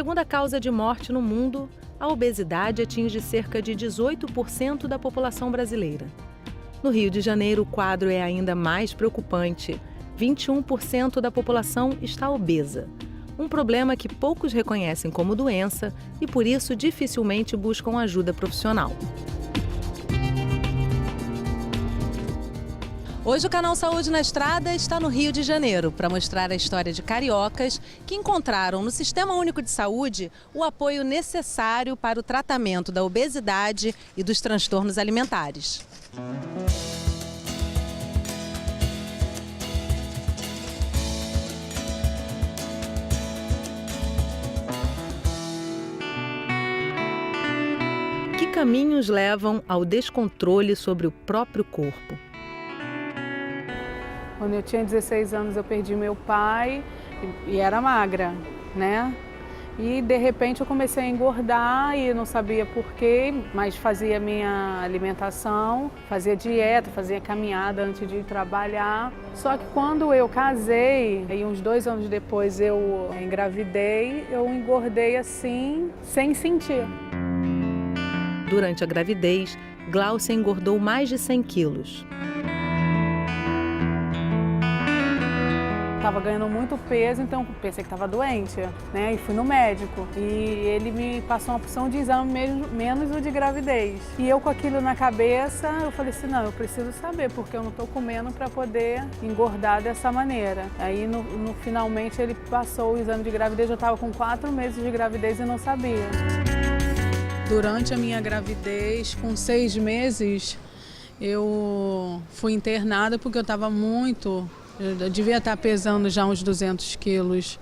segunda causa de morte no mundo, a obesidade atinge cerca de 18% da população brasileira. No Rio de Janeiro, o quadro é ainda mais preocupante. 21% da população está obesa. Um problema que poucos reconhecem como doença e, por isso, dificilmente buscam ajuda profissional. Hoje o canal Saúde na Estrada está no Rio de Janeiro para mostrar a história de cariocas que encontraram no Sistema Único de Saúde o apoio necessário para o tratamento da obesidade e dos transtornos alimentares. Que caminhos levam ao descontrole sobre o próprio corpo? Quando eu tinha 16 anos, eu perdi meu pai e era magra, né? E, de repente, eu comecei a engordar e não sabia por quê, mas fazia minha alimentação, fazia dieta, fazia caminhada antes de ir trabalhar. Só que quando eu casei, aí uns 2 anos depois eu engravidei, eu engordei assim, sem sentir. Durante a gravidez, Gláucia engordou mais de 100 quilos. Estava ganhando muito peso, então pensei que estava doente, né? E fui no médico. E ele me passou uma opção de exame menos o de gravidez. E eu com aquilo na cabeça, eu falei assim, não, eu preciso saber, porque eu não estou comendo para poder engordar dessa maneira. Aí, finalmente, ele passou o exame de gravidez, eu estava com 4 meses de gravidez e não sabia. Durante a minha gravidez, com 6 meses, eu fui internada porque eu estava muito... Eu devia estar pesando já uns 200 quilos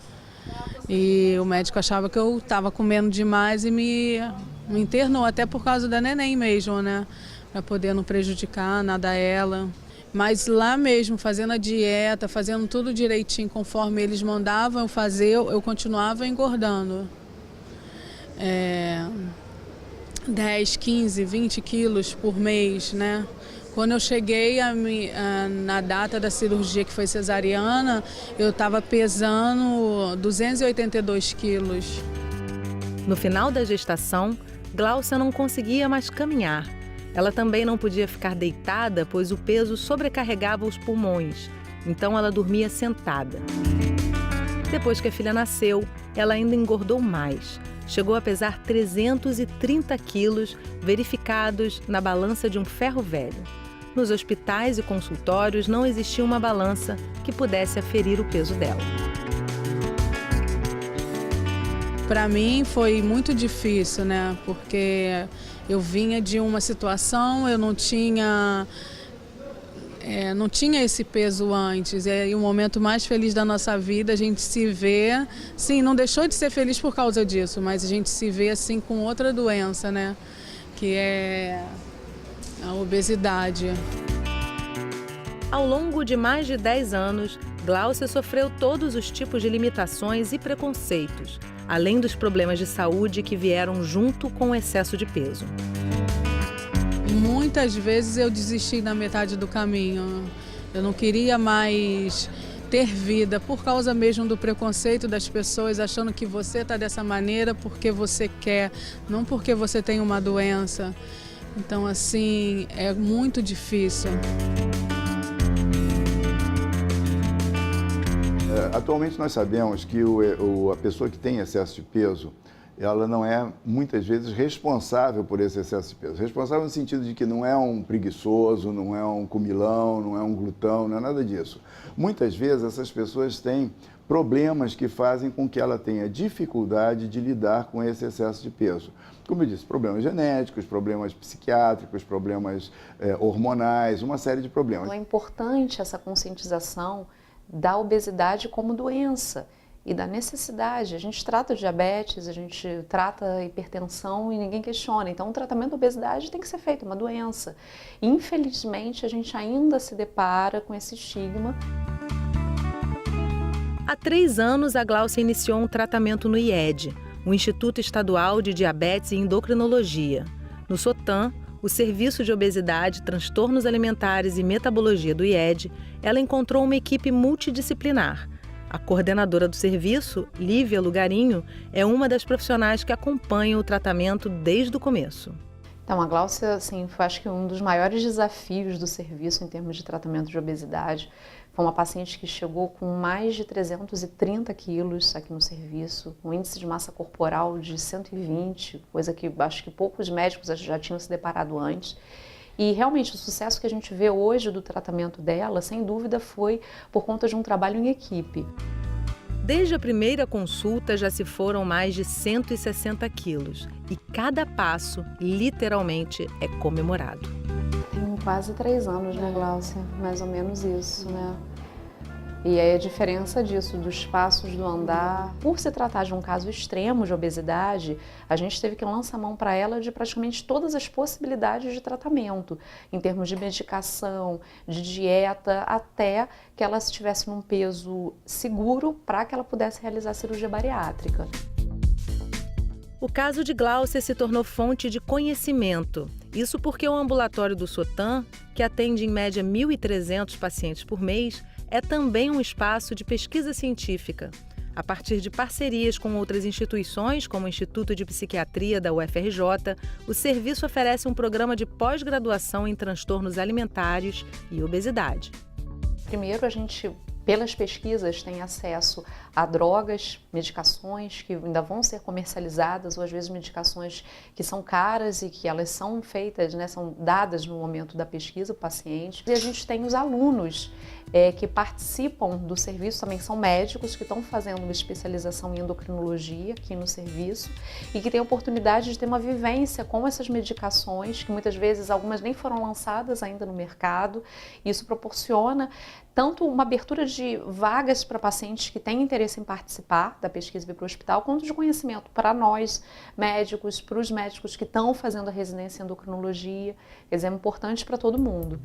e o médico achava que eu estava comendo demais e me internou, até por causa da neném mesmo, né? Para poder não prejudicar nada a ela. Mas lá mesmo, fazendo a dieta, fazendo tudo direitinho conforme eles mandavam eu fazer, eu continuava engordando. 10, 15, 20 quilos por mês, né? Quando eu cheguei na data da cirurgia, que foi cesariana, eu estava pesando 282 quilos. No final da gestação, Gláucia não conseguia mais caminhar. Ela também não podia ficar deitada, pois o peso sobrecarregava os pulmões. Então ela dormia sentada. Depois que a filha nasceu, ela ainda engordou mais. Chegou a pesar 330 quilos, verificados na balança de um ferro velho. Nos hospitais e consultórios não existia uma balança que pudesse aferir o peso dela. Para mim foi muito difícil, né? Porque eu vinha de uma situação, eu não tinha esse peso antes. E o momento mais feliz da nossa vida, a gente se vê, sim, não deixou de ser feliz por causa disso, mas a gente se vê assim com outra doença, né? Que é a obesidade. Ao longo de mais de 10 anos, Gláucia sofreu todos os tipos de limitações e preconceitos, além dos problemas de saúde que vieram junto com o excesso de peso. Muitas vezes eu desisti na metade do caminho. Eu não queria mais ter vida por causa mesmo do preconceito das pessoas, achando que você está dessa maneira porque você quer, não porque você tem uma doença. Então, assim, é muito difícil. Atualmente nós sabemos que a pessoa que tem excesso de peso, ela não é, muitas vezes, responsável por esse excesso de peso. Responsável no sentido de que não é um preguiçoso, não é um comilão, não é um glutão, não é nada disso. Muitas vezes essas pessoas têm problemas que fazem com que ela tenha dificuldade de lidar com esse excesso de peso. Como eu disse, problemas genéticos, problemas psiquiátricos, problemas hormonais, uma série de problemas. Então é importante essa conscientização da obesidade como doença e da necessidade. A gente trata diabetes, a gente trata hipertensão e ninguém questiona. Então o tratamento da obesidade tem que ser feito, uma doença. Infelizmente a gente ainda se depara com esse estigma. Há 3 anos, a Gláucia iniciou um tratamento no IED, o Instituto Estadual de Diabetes e Endocrinologia. No SOTAN, o Serviço de Obesidade, Transtornos Alimentares e Metabologia do IED, ela encontrou uma equipe multidisciplinar. A coordenadora do serviço, Lívia Lugarinho, é uma das profissionais que acompanham o tratamento desde o começo. Então, a Gláucia, assim, foi acho que um dos maiores desafios do serviço em termos de tratamento de obesidade. Foi uma paciente que chegou com mais de 330 quilos aqui no serviço, um índice de massa corporal de 120, coisa que acho que poucos médicos já tinham se deparado antes. E realmente o sucesso que a gente vê hoje do tratamento dela, sem dúvida, foi por conta de um trabalho em equipe. Desde a primeira consulta já se foram mais de 160 quilos e cada passo, literalmente, é comemorado. Tem quase 3 anos, né, Gláucia? Mais ou menos isso, né? E aí a diferença disso, dos passos do andar, por se tratar de um caso extremo de obesidade, a gente teve que lançar mão para ela de praticamente todas as possibilidades de tratamento, em termos de medicação, de dieta, até que ela estivesse num peso seguro para que ela pudesse realizar a cirurgia bariátrica. O caso de Gláucia se tornou fonte de conhecimento. Isso porque o ambulatório do Sotan, que atende em média 1.300 pacientes por mês, é também um espaço de pesquisa científica. A partir de parcerias com outras instituições, como o Instituto de Psiquiatria da UFRJ, o serviço oferece um programa de pós-graduação em transtornos alimentares e obesidade. Primeiro, a gente, pelas pesquisas, tem acesso a drogas, medicações que ainda vão ser comercializadas, ou às vezes medicações que são caras e que elas são feitas, né, são dadas no momento da pesquisa para o paciente. E a gente tem os alunos que participam do serviço, também são médicos que estão fazendo uma especialização em endocrinologia aqui no serviço e que têm a oportunidade de ter uma vivência com essas medicações, que muitas vezes algumas nem foram lançadas ainda no mercado. Isso proporciona tanto uma abertura de vagas para pacientes que têm interesse em participar da pesquisa e vir para o hospital, quanto de conhecimento para nós, médicos, para os médicos que estão fazendo a residência em endocrinologia. Quer dizer, é importante para todo mundo.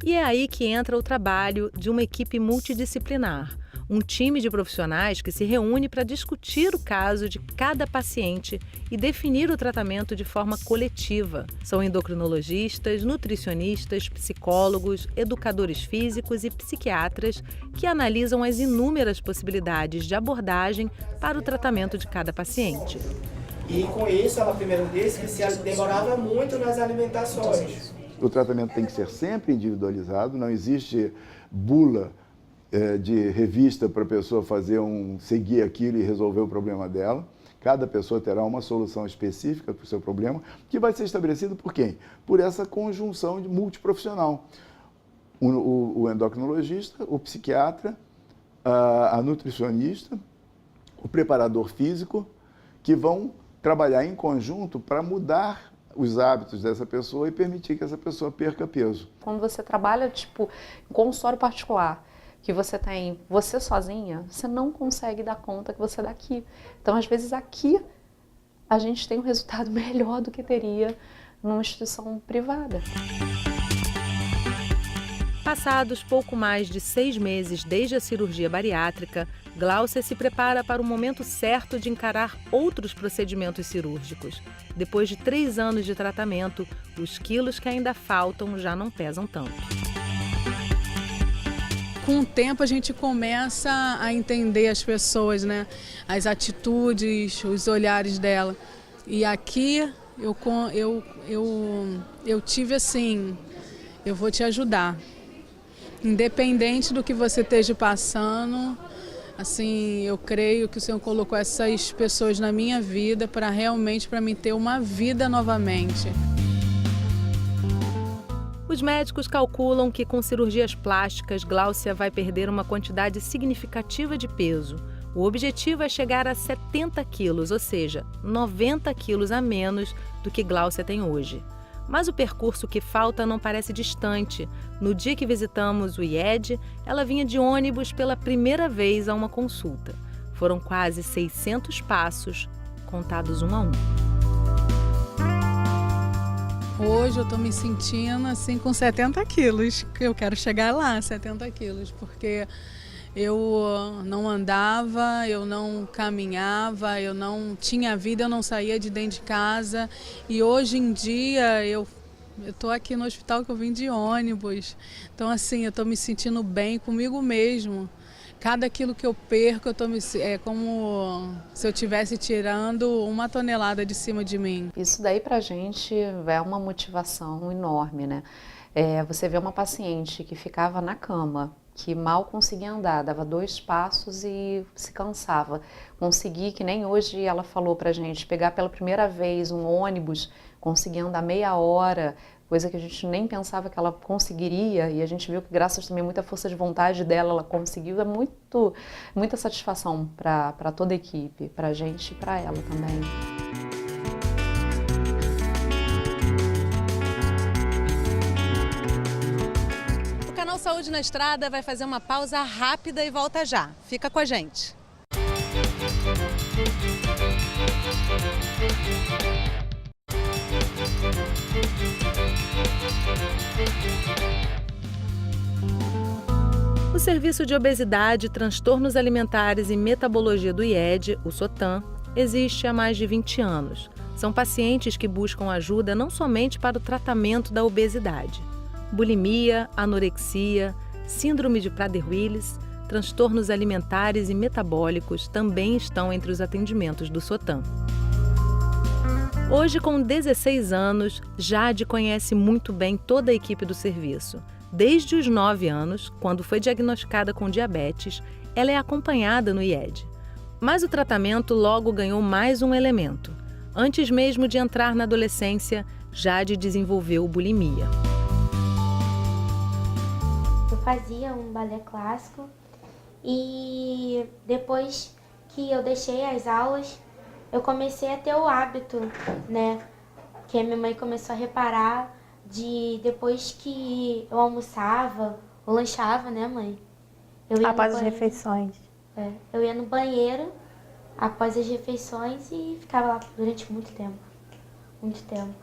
E é aí que entra o trabalho de uma equipe multidisciplinar, um time de profissionais que se reúne para discutir o caso de cada paciente e definir o tratamento de forma coletiva. São endocrinologistas, nutricionistas, psicólogos, educadores físicos e psiquiatras que analisam as inúmeras possibilidades de abordagem para o tratamento de cada paciente. E com isso, ela primeiro disse que se demorava muito nas alimentações. O tratamento tem que ser sempre individualizado, não existe bula de revista para a pessoa seguir aquilo e resolver o problema dela. Cada pessoa terá uma solução específica para o seu problema, que vai ser estabelecido por quem? Por essa conjunção de multiprofissional. O endocrinologista, o psiquiatra, a nutricionista, o preparador físico, que vão trabalhar em conjunto para mudar os hábitos dessa pessoa e permitir que essa pessoa perca peso. Quando você trabalha, tipo, em consultório particular, que você tem você sozinha, você não consegue dar conta que você dá aqui. Então, às vezes, aqui a gente tem um resultado melhor do que teria numa instituição privada. Passados pouco mais de 6 meses desde a cirurgia bariátrica, Gláucia se prepara para o momento certo de encarar outros procedimentos cirúrgicos. Depois de 3 anos de tratamento, os quilos que ainda faltam já não pesam tanto. Com o tempo a gente começa a entender as pessoas, né? As atitudes, os olhares dela. E aqui eu tive assim, eu vou te ajudar. Independente do que você esteja passando, assim, eu creio que o Senhor colocou essas pessoas na minha vida para realmente para mim ter uma vida novamente. Os médicos calculam que com cirurgias plásticas, Gláucia vai perder uma quantidade significativa de peso. O objetivo é chegar a 70 quilos, ou seja, 90 quilos a menos do que Gláucia tem hoje. Mas o percurso que falta não parece distante. No dia que visitamos o IED, ela vinha de ônibus pela primeira vez a uma consulta. Foram quase 600 passos, contados um a um. Hoje eu estou me sentindo assim com 70 quilos. Eu quero chegar lá, 70 quilos, porque eu não andava, eu não caminhava, eu não tinha vida, eu não saía de dentro de casa. E hoje em dia eu estou aqui no hospital que eu vim de ônibus. Então assim, eu estou me sentindo bem comigo mesmo. Cada quilo que eu perco, é como se eu estivesse tirando 1 tonelada de cima de mim. Isso daí pra gente é uma motivação enorme, né? Você vê uma paciente que ficava na cama, que mal conseguia andar, dava 2 passos e se cansava. Consegui, que nem hoje ela falou pra gente, pegar pela primeira vez um ônibus, conseguir andar meia hora, coisa que a gente nem pensava que ela conseguiria, e a gente viu que graças também a muita força de vontade dela, ela conseguiu. É muita satisfação para toda a equipe, para a gente e para ela também. O canal Saúde na Estrada vai fazer uma pausa rápida e volta já. Fica com a gente. O Serviço de Obesidade, Transtornos Alimentares e Metabologia do IED, o SOTAM, existe há mais de 20 anos. São pacientes que buscam ajuda não somente para o tratamento da obesidade. Bulimia, anorexia, síndrome de Prader-Willi, transtornos alimentares e metabólicos também estão entre os atendimentos do SOTAM. Hoje, com 16 anos, Jade conhece muito bem toda a equipe do serviço. Desde os 9 anos, quando foi diagnosticada com diabetes, ela é acompanhada no IED. Mas o tratamento logo ganhou mais um elemento. Antes mesmo de entrar na adolescência, Jade desenvolveu bulimia. Eu fazia um balé clássico e depois que eu deixei as aulas, eu comecei a ter o hábito, né? Que a minha mãe começou a reparar depois que eu almoçava, ou lanchava, né, mãe? Após as refeições. Eu ia no banheiro após as refeições e ficava lá durante muito tempo. Muito tempo.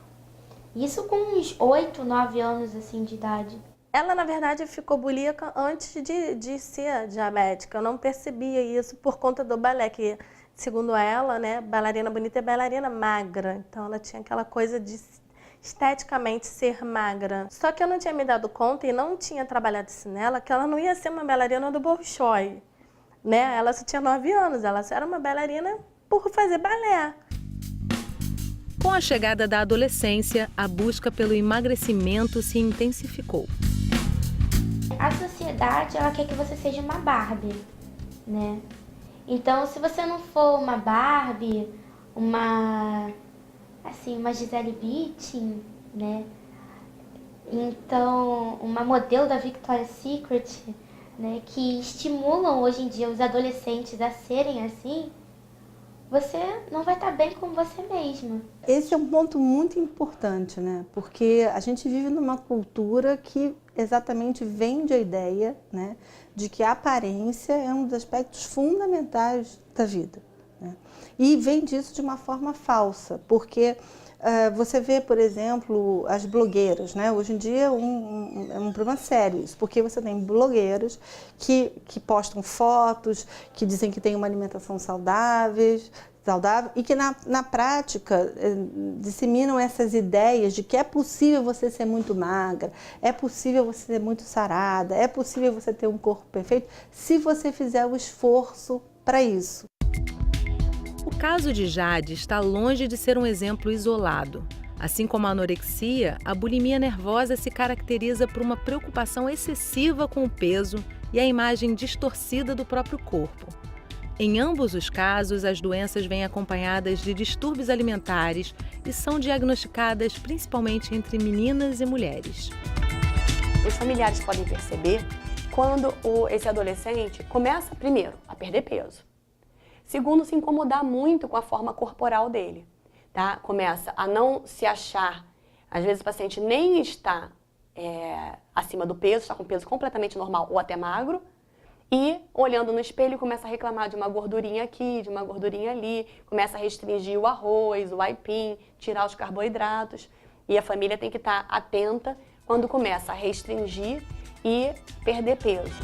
Isso com uns 8, 9 anos, assim, de idade. Ela, na verdade, ficou bulíaca antes de ser diabética. Eu não percebia isso por conta do balé, que, segundo ela, né, bailarina bonita é bailarina magra. Então, ela tinha aquela coisa de esteticamente ser magra. Só que eu não tinha me dado conta e não tinha trabalhado isso nela, que ela não ia ser uma bailarina do Bolshoi, né? Ela só tinha 9 anos, ela só era uma bailarina por fazer balé. Com a chegada da adolescência, a busca pelo emagrecimento se intensificou. A sociedade, ela quer que você seja uma Barbie, né? Então, se você não for uma Barbie, uma Gisele Bündchen, né? Então, uma modelo da Victoria's Secret, né? Que estimulam hoje em dia os adolescentes a serem assim, você não vai estar bem com você mesma. Esse é um ponto muito importante, né? Porque a gente vive numa cultura que exatamente vende a ideia, né, de que a aparência é um dos aspectos fundamentais da vida, né? E vende isso de uma forma falsa, porque você vê, por exemplo, as blogueiras, né? Hoje em dia é um problema sério isso, porque você tem blogueiras que postam fotos, que dizem que têm uma alimentação saudável e que na prática disseminam essas ideias de que é possível você ser muito magra, é possível você ser muito sarada, é possível você ter um corpo perfeito se você fizer o esforço para isso. O caso de Jade está longe de ser um exemplo isolado. Assim como a anorexia, a bulimia nervosa se caracteriza por uma preocupação excessiva com o peso e a imagem distorcida do próprio corpo. Em ambos os casos, as doenças vêm acompanhadas de distúrbios alimentares e são diagnosticadas principalmente entre meninas e mulheres. Os familiares podem perceber quando esse adolescente começa, primeiro, a perder peso. Segundo, se incomodar muito com a forma corporal dele, tá? Começa a não se achar, às vezes o paciente nem está acima do peso, está com peso completamente normal ou até magro, e olhando no espelho começa a reclamar de uma gordurinha aqui, de uma gordurinha ali, começa a restringir o arroz, o aipim, tirar os carboidratos, e a família tem que estar atenta quando começa a restringir e perder peso.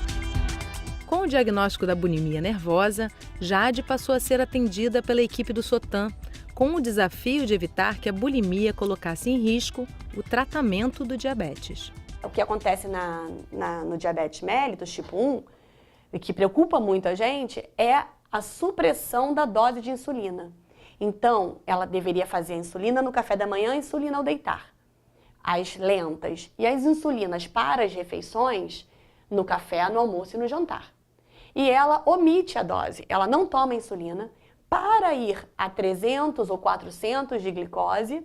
Com o diagnóstico da bulimia nervosa, Jade passou a ser atendida pela equipe do SOTAM, com o desafio de evitar que a bulimia colocasse em risco o tratamento do diabetes. O que acontece no diabetes mellitus tipo 1 que preocupa muito a gente é a supressão da dose de insulina. Então, ela deveria fazer a insulina no café da manhã e insulina ao deitar. As lentas e as insulinas para as refeições no café, no almoço e no jantar. E ela omite a dose, ela não toma insulina para ir a 300 ou 400 de glicose.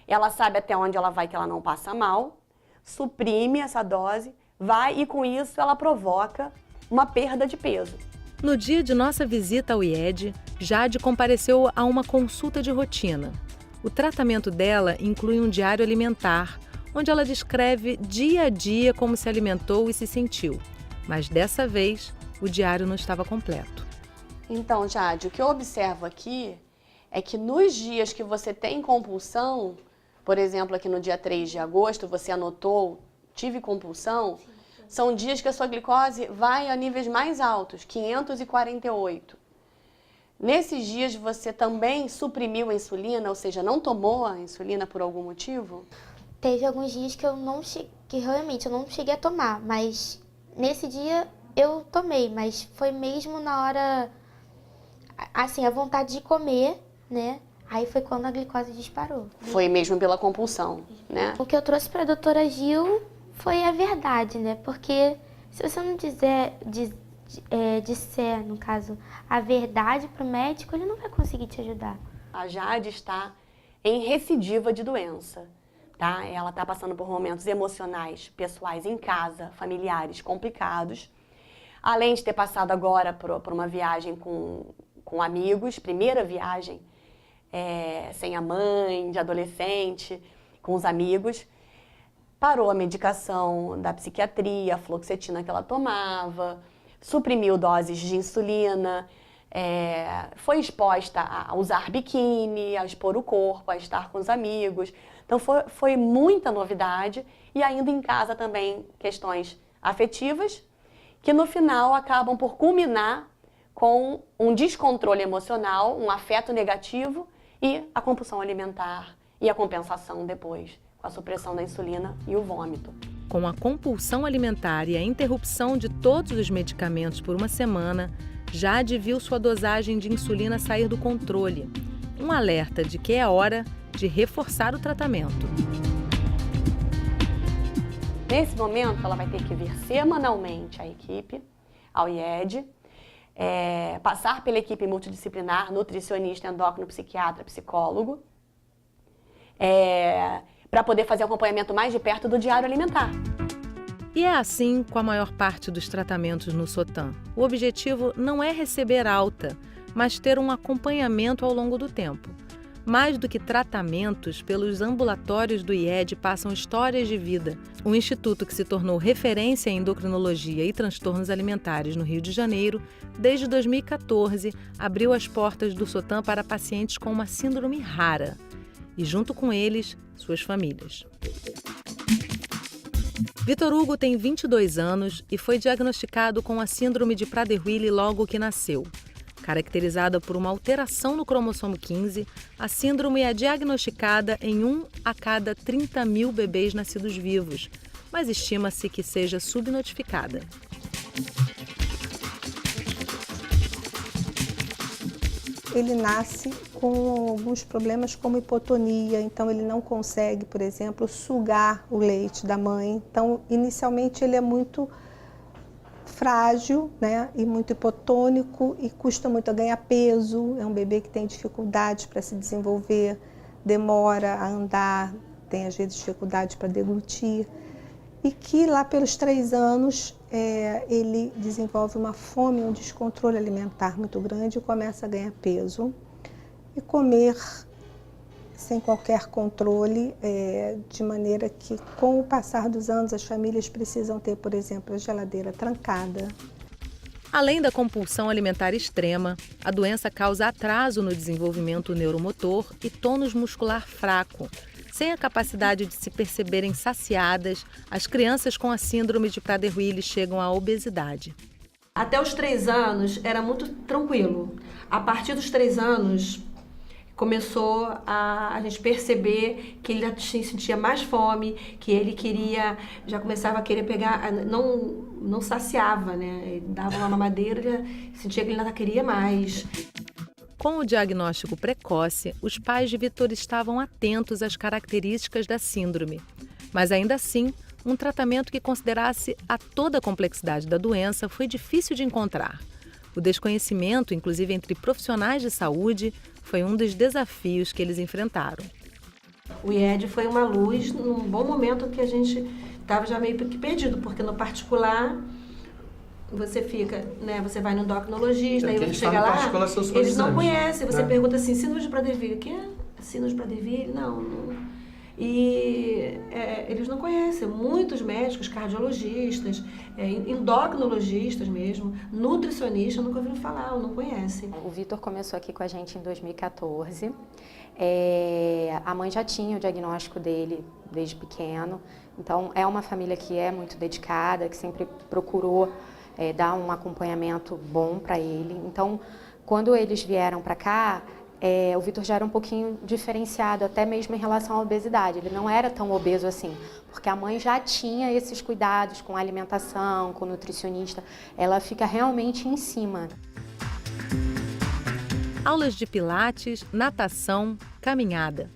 Ela sabe até onde ela vai, que ela não passa mal, suprime essa dose, vai e com isso ela provoca uma perda de peso. No dia de nossa visita ao IED, Jade compareceu a uma consulta de rotina. O tratamento dela inclui um diário alimentar, onde ela descreve dia a dia como se alimentou e se sentiu. Mas dessa vez, o diário não estava completo. Então, Jade, o que eu observo aqui é que nos dias que você tem compulsão, por exemplo, aqui no dia 3 de agosto, você anotou, tive compulsão, são dias que a sua glicose vai a níveis mais altos, 548. Nesses dias você também suprimiu a insulina, ou seja, não tomou a insulina por algum motivo? Teve alguns dias que realmente eu não cheguei a tomar, mas nesse dia eu tomei, mas foi mesmo na hora, assim, a vontade de comer, né? Aí foi quando a glicose disparou. Foi mesmo pela compulsão, né? O que eu trouxe para a doutora Gil foi a verdade, né? Porque se você não disser, no caso, a verdade para o médico, ele não vai conseguir te ajudar. A Jade está em recidiva de doença, tá? Ela está passando por momentos emocionais, pessoais em casa, familiares complicados. Além de ter passado agora por uma viagem com amigos, primeira viagem sem a mãe, de adolescente, com os amigos. Parou a medicação da psiquiatria, a fluoxetina que ela tomava, suprimiu doses de insulina, foi exposta a usar biquíni, a expor o corpo, a estar com os amigos. Então foi muita novidade e ainda em casa também questões afetivas que no final acabam por culminar com um descontrole emocional, um afeto negativo e a compulsão alimentar e a compensação depois, com a supressão da insulina e o vômito. Com a compulsão alimentar e a interrupção de todos os medicamentos por uma semana, Jade viu sua dosagem de insulina sair do controle. Um alerta de que é hora de reforçar o tratamento. Nesse momento, ela vai ter que vir semanalmente à equipe, ao IED, passar pela equipe multidisciplinar, nutricionista, endócrino, psiquiatra, psicólogo, para poder fazer o acompanhamento mais de perto do diário alimentar. E é assim com a maior parte dos tratamentos no SOTAN. O objetivo não é receber alta, mas ter um acompanhamento ao longo do tempo. Mais do que tratamentos, pelos ambulatórios do IED passam histórias de vida. O instituto, que se tornou referência em endocrinologia e transtornos alimentares no Rio de Janeiro, desde 2014, abriu as portas do SOTAN para pacientes com uma síndrome rara. E junto com eles, suas famílias. Vitor Hugo tem 22 anos e foi diagnosticado com a síndrome de Prader-Willi logo que nasceu. Caracterizada por uma alteração no cromossomo 15, a síndrome é diagnosticada em 1 a cada 30 mil bebês nascidos vivos, mas estima-se que seja subnotificada. Ele nasce com alguns problemas como hipotonia, então ele não consegue, por exemplo, sugar o leite da mãe. Então, inicialmente ele é muito frágil, né, e muito hipotônico e custa muito a ganhar peso. É um bebê que tem dificuldades para se desenvolver, demora a andar, tem às vezes dificuldade para deglutir. E que lá pelos 3 anos ele desenvolve uma fome, um descontrole alimentar muito grande e começa a ganhar peso e comer sem qualquer controle, de maneira que com o passar dos anos as famílias precisam ter, por exemplo, a geladeira trancada. Além da compulsão alimentar extrema, a doença causa atraso no desenvolvimento neuromotor e tônus muscular fraco. Sem a capacidade de se perceberem saciadas, as crianças com a síndrome de Prader-Willi chegam à obesidade. Até os 3 anos era muito tranquilo. A partir dos 3 anos começou a gente perceber que ele sentia mais fome, que ele já começava a querer pegar, não saciava, né? Ele dava uma mamadeira, ele sentia que ele ainda queria mais. Com o diagnóstico precoce, os pais de Vitor estavam atentos às características da síndrome. Mas ainda assim, um tratamento que considerasse a toda a complexidade da doença foi difícil de encontrar. O desconhecimento, inclusive entre profissionais de saúde, foi um dos desafios que eles enfrentaram. O IED foi uma luz num bom momento que a gente estava já meio que perdido, porque no particular você fica, né, você vai no endocrinologista, aí você chega lá, eles não conhecem, você pergunta assim, síndrome de Prader-Willi, o que é síndrome de Prader-Willi? Não. E eles não conhecem. Muitos médicos, cardiologistas, endocrinologistas mesmo, nutricionistas, nunca ouviram falar, ou não conhecem. O Vitor começou aqui com a gente em 2014. A mãe já tinha o diagnóstico dele desde pequeno. Então, é uma família que é muito dedicada, que sempre procurou dar um acompanhamento bom para ele. Então, quando eles vieram para cá, o Vitor já era um pouquinho diferenciado, até mesmo em relação à obesidade. Ele não era tão obeso assim, porque a mãe já tinha esses cuidados com a alimentação, com o nutricionista. Ela fica realmente em cima. Aulas de pilates, natação, caminhada.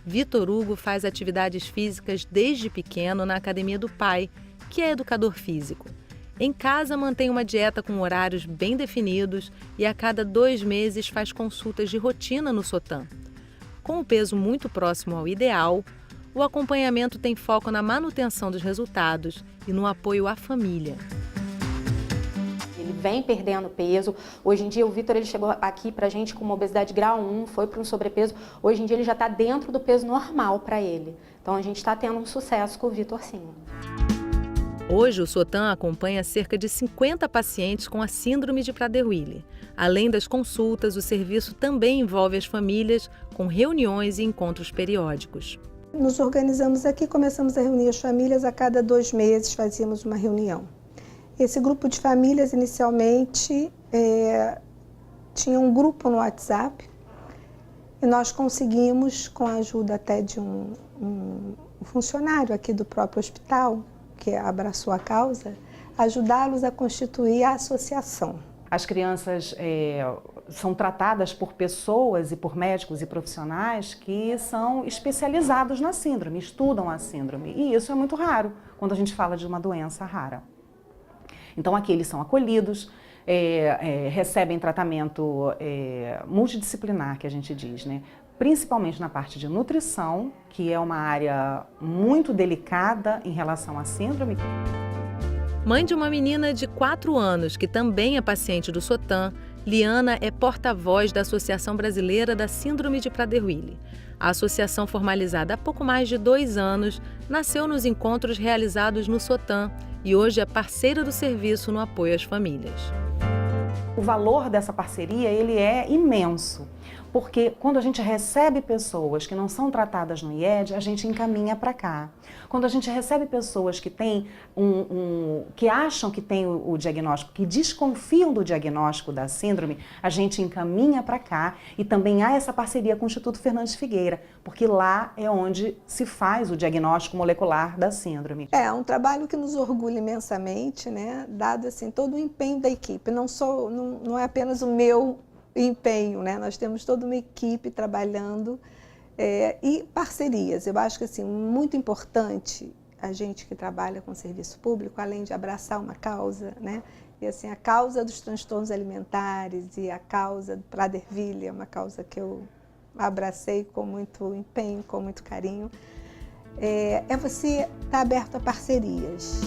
Vitor Hugo faz atividades físicas desde pequeno na academia do pai, que é educador físico. Em casa, mantém uma dieta com horários bem definidos e a cada 2 meses faz consultas de rotina no Sotan. Com o peso muito próximo ao ideal, o acompanhamento tem foco na manutenção dos resultados e no apoio à família. Ele vem perdendo peso. Hoje em dia, o Vitor ele chegou aqui pra gente com uma obesidade grau 1, foi para um sobrepeso. Hoje em dia, ele já está dentro do peso normal para ele. Então, a gente está tendo um sucesso com o Vitor, sim. Hoje, o Sotan acompanha cerca de 50 pacientes com a síndrome de Prader-Willi. Além das consultas, o serviço também envolve as famílias com reuniões e encontros periódicos. Nos organizamos aqui, começamos a reunir as famílias, a cada 2 meses fazíamos uma reunião. Esse grupo de famílias, inicialmente, tinha um grupo no WhatsApp e nós conseguimos, com a ajuda até de um funcionário aqui do próprio hospital, que abraçou a causa, ajudá-los a constituir a associação. As crianças são tratadas por pessoas e por médicos e profissionais que são especializados na síndrome, estudam a síndrome. E isso é muito raro quando a gente fala de uma doença rara. Então aqui eles são acolhidos, recebem tratamento multidisciplinar, que a gente diz, né? Principalmente na parte de nutrição, que é uma área muito delicada em relação à síndrome. Mãe de uma menina de 4 anos, que também é paciente do Sotan, Liana é porta-voz da Associação Brasileira da Síndrome de Prader-Willi. A associação, formalizada há pouco mais de 2 anos, nasceu nos encontros realizados no Sotan e hoje é parceira do serviço no apoio às famílias. O valor dessa parceria ele é imenso. Porque quando a gente recebe pessoas que não são tratadas no IED, a gente encaminha para cá. Quando a gente recebe pessoas que têm que acham que têm o diagnóstico, que desconfiam do diagnóstico da síndrome, a gente encaminha para cá e também há essa parceria com o Instituto Fernandes Figueira, porque lá é onde se faz o diagnóstico molecular da síndrome. É um trabalho que nos orgulha imensamente, né? Dado assim todo o empenho da equipe, não é apenas o meu empenho, né? Nós temos toda uma equipe trabalhando e parcerias. Eu acho que assim, muito importante a gente que trabalha com serviço público, além de abraçar uma causa, né? E assim, a causa dos transtornos alimentares e a causa do Prader-Willi é uma causa que eu abracei com muito empenho, com muito carinho. Você estar aberto a parcerias.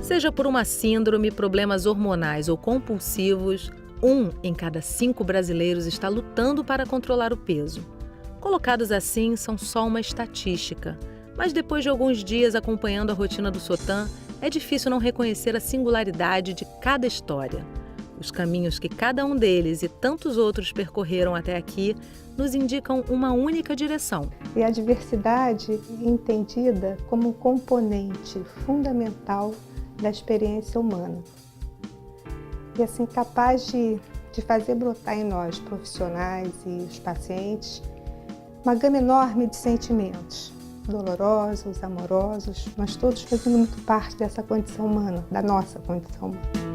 Seja por uma síndrome, problemas hormonais ou compulsivos, 1 em cada 5 brasileiros está lutando para controlar o peso. Colocados assim, são só uma estatística. Mas depois de alguns dias acompanhando a rotina do Sotan, é difícil não reconhecer a singularidade de cada história. Os caminhos que cada um deles e tantos outros percorreram até aqui nos indicam uma única direção. E a diversidade entendida como um componente fundamental da experiência humana. E assim, capaz de de fazer brotar em nós, profissionais e os pacientes, uma gama enorme de sentimentos, dolorosos, amorosos, nós todos fazendo muito parte dessa condição humana, da nossa condição humana.